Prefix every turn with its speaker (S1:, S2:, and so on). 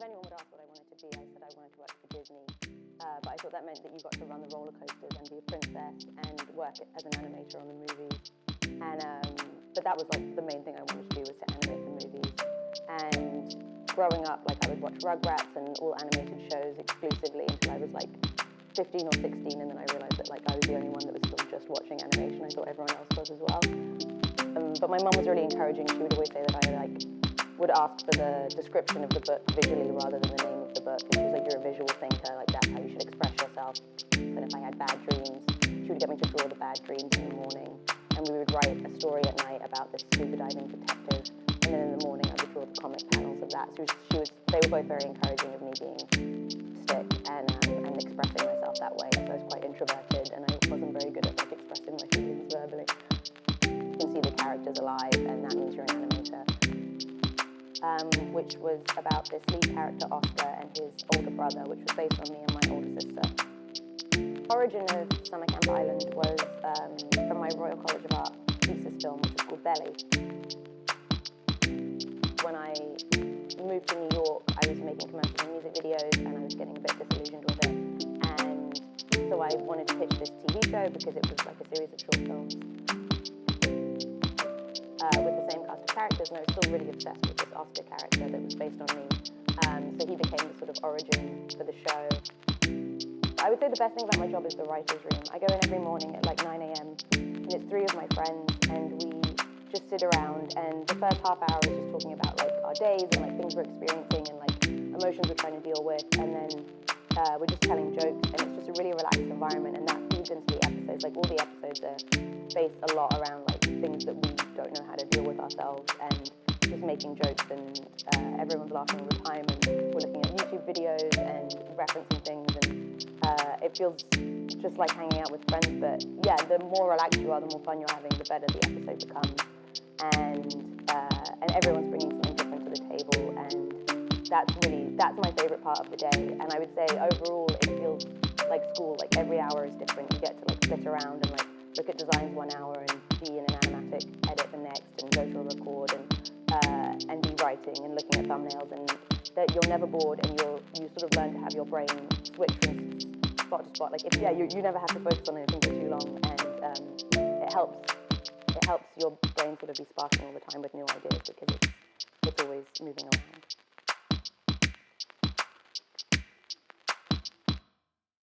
S1: if anyone would ask what I wanted to be, I said I wanted to work for Disney. But I thought that meant that you got to run the roller coasters and be a princess and work as an animator on the movies. But that was like the main thing I wanted to do, was to animate the movies. And growing up, like I would watch Rugrats and all animated shows exclusively until I was like 15 or 16, and then I realized that like I was the only one that was still just watching animation. I thought everyone else was as well. But my mum was really encouraging. She would always say that I would ask for the description of the book visually rather than the name of the book. And she was like, "You're a visual thinker, like that's how you should express yourself." And if I had bad dreams, she would get me to draw the bad dreams in the morning. And we would write a story at night about this scuba diving detective. And then in the morning I would draw the comic panels of that. So they were both very encouraging of me being stick and expressing myself that way. So I was quite introverted, and I wasn't very good at like expressing my feelings verbally. You can see the characters alive, and that means you're an animator. Which was about this lead character, Oscar, and his older brother, which was based on me and my older sister. Origin of Summer Camp Island was from my Royal College of Art thesis film, which was called Belly. When I moved to New York, I was making commercials and music videos, and I was getting a bit disillusioned with it. And so I wanted to pitch this TV show because it was like a series of short films with the same cast of characters, and I was still really obsessed with this Oscar character that was based on me. So he became the sort of origin for the show. I would say the best thing about my job is the writer's room. I go in every morning at like 9 a.m. and it's 3 of my friends, and we just sit around, and the first half hour is just talking about like our days and like things we're experiencing and like emotions we're trying to deal with, and then we're just telling jokes, and it's just a really relaxed environment, and that feeds into the episodes. Like all the episodes are based a lot around like things that we don't know how to deal with ourselves, and just making jokes, and everyone's laughing all the time, and we're looking at YouTube videos and referencing things, and it feels just like hanging out with friends. But yeah, the more relaxed you are, the more fun you're having, the better the episode becomes, and everyone's bringing something different to the table, and that's my favorite part of the day. And I would say overall it feels like school. Like every hour is different. You get to like sit around and like look at designs 1 hour and be in an animatic edit the next, and go to a record and be writing and looking at thumbnails, and that you're never bored, and you sort of learn to have your brain switch from spot to spot. Like you never have to focus on anything for too long, and it helps your brain sort of be sparking all the time with new ideas, because it's always moving around.